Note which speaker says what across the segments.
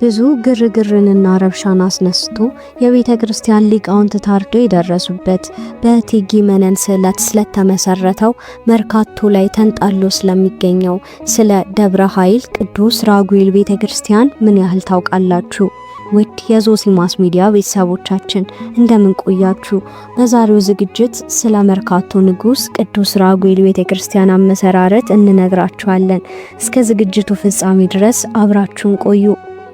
Speaker 1: ብዙ ግርግርንና ረብሻን አስነስቶ የቤተ ክርስቲያን ሊቃውንት ታርደው የደረሱበት በእቴጌ መነን ስዕለት ስለተመሰረተው መርካቶ ላይ ተንጣሎ ስለሚገኘው ስለ ደብረ ኃይል ቅዱስ ራጉኤል ቤተ ክርስቲያን ምን ያህል ታውቃላችሁ? ውድ የዞሲማስ ሚዲያ ቤተሰቦቻችን እንደምን ቆያችሁ? በዛሬው ዝግጅት ስለ መርካቶ ንጉስ ቅዱስ ራጉኤል ቤተ ክርስቲያን አመሰራረት እንነግራችኋለን። እስከ ዝግጅቱ ፍጻሜ ድረስ አብራችሁን ቆዩ።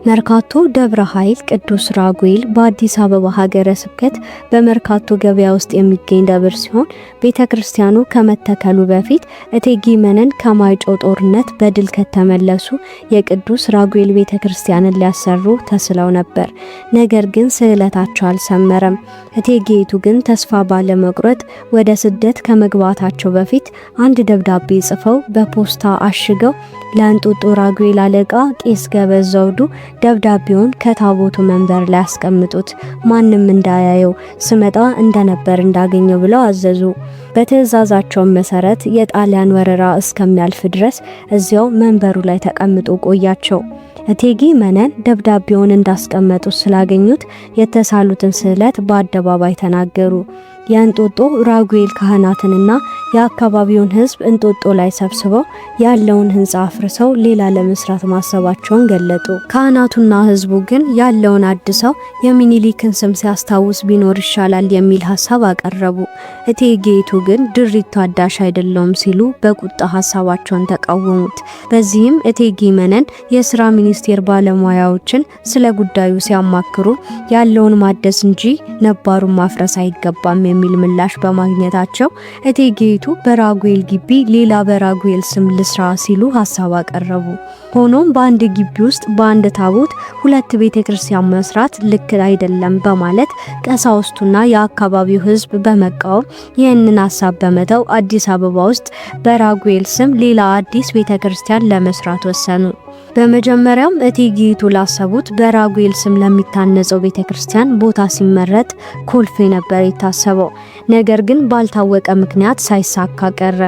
Speaker 1: መርካቶ ደብረ ኃይል ቅዱስ ራጉኤል በአዲስ አበባ ሀገረ ስብከት በመርካቶ ገበያ ውስጥ የሚገኝ ደብር ሲሆን ቤተክርስቲያኑ ከመተከሉ በፊት እቴጌ መነን ከማይጨው ጦርነት በድል ከተመለሱ የቅዱስ ራጉኤል ቤተክርስቲያንን ሊያሰሩ ተስለው ነበር። ነገር ግን ስዕለታቸው አልሰመረም። እቴጌይቱ ግን ተስፋ ባለመቁረጥ ወደ ስደት ከመግባታቸው በፊት አንድ ደብዳቤ ጽፈው በፖስታ አሽገው ለእንጦጦ ራጉኤል አለቃ ቄስ ገበዝ ዘውዱ ደብዳቤውን ከታቦቱ መንበር ላይ አስቀምጡት፣ ማንም እንዳያየው ስመጣ እንደነበር እንዳገኘው ብለው አዘዙ። በትዕዛዛቸው መሰረት የጣሊያን ወረራ እስከሚያልፍ ድረስ እዚያው መንበሩ ላይ ተቀምጦ ቆያቸው። እቴጌ መነን ደብዳቤውን እንዳስቀመጡ ስላገኙት የተሳሉትን ስዕለት በአደባባይ ተናገሩ። የእንጦጦ ራጉኤል ካህናትንና የአካባቢውን ሕዝብ እንጦጦ ላይ ሰብስበው ያለውን ሕንጻ አፍርሰው ሌላ ለመስራት ማሰባቸውን ገለጡ። ካህናቱና ሕዝቡ ግን ያለውን አድሰው የሚኒሊክን ስም ሲያስታውስ ቢኖር ይሻላል የሚል ሐሳብ አቀረቡ። እቴጌይቱ ግን ድሪቱ አዳሽ አይደለም ሲሉ በቁጣ ሐሳባቸውን ተቃወሙት። በዚህም እቴጌ መነን የሥራ ሚኒስቴር ባለሙያዎችን ስለ ጉዳዩ ሲያማክሩ ያለውን ማደስ እንጂ ነባሩን ማፍረስ አይገባም የሚል ምላሽ በማግኘታቸው እቴጌይቱ በራጉኤል ግቢ ሌላ በራጉኤል ስም ልስራ ሲሉ ሐሳብ አቀረቡ። ሆኖም በአንድ ግቢ ውስጥ በአንድ ታቦት ሁለት ቤተክርስቲያን መስራት ልክ አይደለም በማለት ቀሳውስቱና የአካባቢው ሕዝብ በመቃወም ይህንን ሐሳብ በመተው አዲስ አበባ ውስጥ በራጉኤል ስም ሌላ አዲስ ቤተክርስቲያን ለመስራት ወሰኑ። በመጀመሪያም እቴጌይቱ ላሰቡት በራጉኤል ስም ለሚታነጸው ቤተክርስቲያን ቦታ ሲመረጥ ኮልፌ ነበር የታሰበው። ነገር ግን ባልታወቀ ምክንያት ሳይሳካ ቀረ።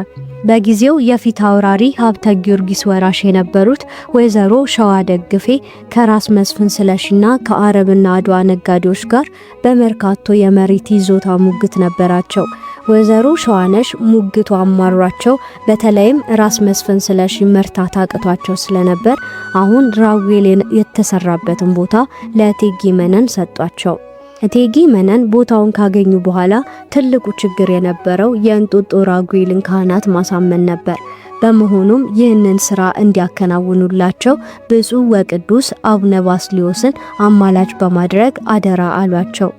Speaker 1: በጊዜው የፊት አውራሪ ሀብተ ጊዮርጊስ ወራሽ የነበሩት ወይዘሮ ሸዋ ደግፌ ከራስ መስፍን ስለሽና ከአረብና አድዋ ነጋዴዎች ጋር በመርካቶ የመሬት ይዞታ ሙግት ነበራቸው። ወይዘሮ ሸዋነሽ ሙግቱ አማሯቸው። በተለይም ራስ መስፍን ስለሺ መርታት አቅቷቸው ስለነበር አሁን ራጉኤል የተሰራበትን ቦታ ለእቴጌ መነን ሰጧቸው። እቴጌ መነን ቦታውን ካገኙ በኋላ ትልቁ ችግር የነበረው የእንጦጦ ራጉኤልን ካህናት ማሳመን ነበር። በመሆኑም ይህንን ስራ እንዲያከናውኑላቸው ብፁዕ ወቅዱስ አቡነ ባስልዮስን አማላጅ በማድረግ አደራ አሏቸው።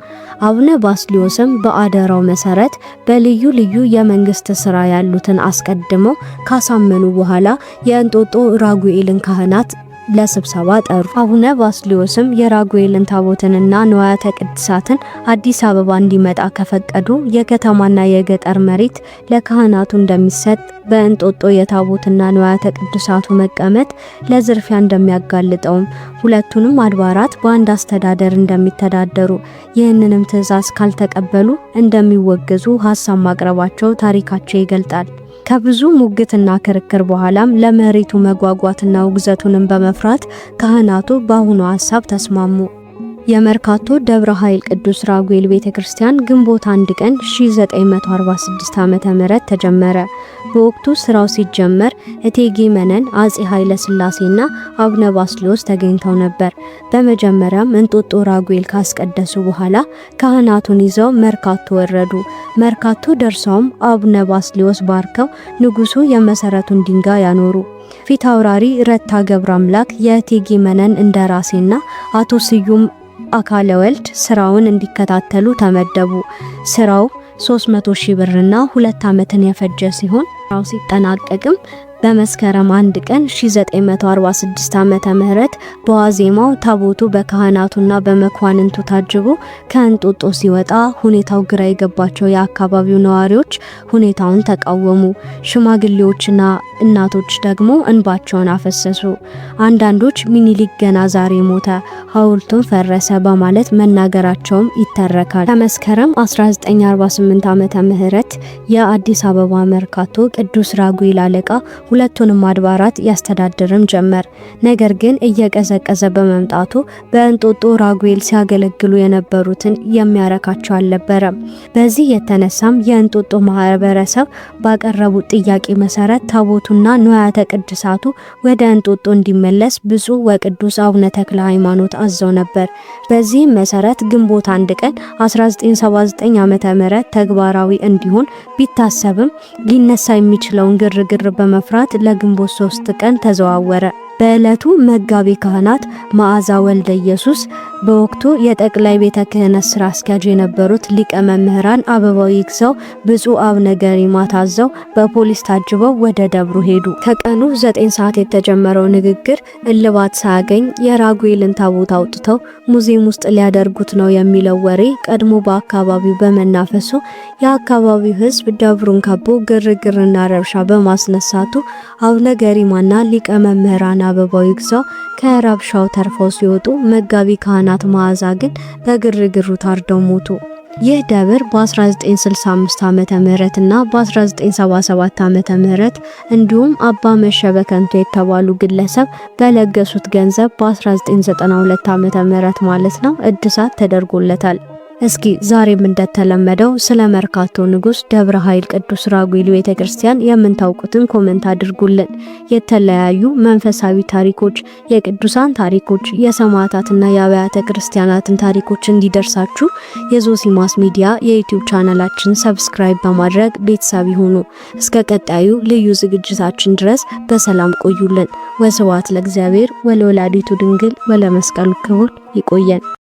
Speaker 1: አቡነ ባስልዮስም በአደራው መሰረት በልዩ ልዩ የመንግስት ስራ ያሉትን አስቀድመው ካሳመኑ በኋላ የእንጦጦ ራጉኤልን ካህናት ለስብሰባ ጠሩ። አቡነ ባስልዮስም የራጉኤልን ታቦትንና ንዋያተ ቅድሳትን አዲስ አበባ እንዲመጣ ከፈቀዱ የከተማና የገጠር መሬት ለካህናቱ እንደሚሰጥ፣ በእንጦጦ የታቦትና ንዋያተ ቅድሳቱ መቀመጥ ለዝርፊያ እንደሚያጋልጠውም፣ ሁለቱንም አድባራት በአንድ አስተዳደር እንደሚተዳደሩ፣ ይህንንም ትዕዛዝ ካልተቀበሉ እንደሚወገዙ ሐሳብ ማቅረባቸው ታሪካቸው ይገልጣል። ከብዙ ሙግትና ክርክር በኋላም ለመሬቱ መጓጓትና ውግዘቱንም በመፍራት ካህናቱ በአሁኑ ሐሳብ ተስማሙ። የመርካቶ ደብረ ኃይል ቅዱስ ራጉኤል ቤተክርስቲያን ግንቦት 1 ቀን 1946 ዓ.ም ተጀመረ። በወቅቱ ስራው ሲጀመር እቴጌ መነን፣ አጼ ኃይለ ሥላሴና አቡነ ባስልዮስ ተገኝተው ነበር። በመጀመሪያም እንጦጦ ራጉኤል ካስቀደሱ በኋላ ካህናቱን ይዘው መርካቶ ወረዱ። መርካቶ ደርሰውም አቡነ ባስልዮስ ባርከው ንጉሱ የመሰረቱን ድንጋይ ያኖሩ። ፊት አውራሪ ረታ ገብረ አምላክ የእቴጌ መነን እንደራሴና አቶ ስዩም አካለ ወልድ ስራውን እንዲከታተሉ ተመደቡ። ስራው 300 ሺህ ብርና 2 ዓመትን የፈጀ ሲሆን ስራው ሲጠናቀቅም በመስከረም 1 ቀን 1946 ዓመተ ምህረት በዋዜማው ታቦቱ በካህናቱና በመኳንንቱ ታጅቦ ከእንጦጦ ሲወጣ ሁኔታው ግራ የገባቸው የአካባቢው ነዋሪዎች ሁኔታውን ተቃወሙ። ሽማግሌዎችና እናቶች ደግሞ እንባቸውን አፈሰሱ። አንዳንዶች ሚኒሊክ ገና ዛሬ ሞተ፣ ሐውልቱን ፈረሰ በማለት መናገራቸውም ይተረካል። ከመስከረም 1948 ዓመተ ምህረት የአዲስ አበባ መርካቶ ቅዱስ ራጉኤል አለቃ ሁለቱንም አድባራት ያስተዳድርም ጀመር። ነገር ግን እየቀዘቀዘ በመምጣቱ በእንጦጦ ራጉኤል ሲያገለግሉ የነበሩትን የሚያረካቸው አልነበረም። በዚህ የተነሳም የእንጦጦ ማህበረሰብ ባቀረቡት ጥያቄ መሰረት ታቦቱና ንዋያተ ቅድሳቱ ወደ እንጦጦ እንዲመለስ ብፁዕ ወቅዱስ አቡነ ተክለ ሃይማኖት አዘው ነበር። በዚህም መሰረት ግንቦት 1 ቀን 1979 ዓመተ ምህረት ተግባራዊ እንዲሆን ቢታሰብም ሊነሳ የሚችለውን ግርግር በመፍራት ለግንቦት 3 ቀን ተዘዋወረ። በዕለቱ መጋቢ ካህናት መዓዛ ወልደ ኢየሱስ፣ በወቅቱ የጠቅላይ ቤተ ክህነት ስራ አስኪያጅ የነበሩት ሊቀ መምህራን አበባው ይግዛው፣ ብፁዕ አቡነ ገሪማ ታዘው በፖሊስ ታጅበው ወደ ደብሩ ሄዱ። ከቀኑ 9 ሰዓት የተጀመረው ንግግር እልባት ሳያገኝ የራጉኤልን ታቦት አውጥተው ሙዚየም ውስጥ ሊያደርጉት ነው የሚለው ወሬ ቀድሞ በአካባቢው በመናፈሱ የአካባቢው ሕዝብ ደብሩን ከቦ ግርግርና ረብሻ በማስነሳቱ አቡነ ገሪማና ሊቀ መምህራን አበባው ይግዛው ከረብሻው ተርፈው ሲወጡ መጋቢ ካህናት መዓዛ ግን በግርግሩ ታርደው ሞቱ። ይህ ደብር በ1965 ዓመተ ምህረት እና በ1977 ዓመተ ምህረት እንዲሁም አባ መሸ በከንቱ የተባሉ ግለሰብ በለገሱት ገንዘብ በ1992 ዓመተ ምህረት ማለት ነው እድሳት ተደርጎለታል። እስኪ ዛሬም እንደተለመደው ስለ መርካቶ ንጉስ ደብረ ኃይል ቅዱስ ራጉኤል ቤተክርስቲያን የምንታውቁትን ኮሜንት አድርጉልን። የተለያዩ መንፈሳዊ ታሪኮች፣ የቅዱሳን ታሪኮች፣ የሰማዕታትና የአብያተ ክርስቲያናትን ታሪኮች እንዲደርሳችሁ የዞሲማስ ሚዲያ የዩቲዩብ ቻናላችን ሰብስክራይብ በማድረግ ቤተሰብ ይሁኑ። እስከ ቀጣዩ ልዩ ዝግጅታችን ድረስ በሰላም ቆዩልን። ወስብሐት ለእግዚአብሔር ወለወላዲቱ ድንግል ወለመስቀሉ ክቡር። ይቆየን።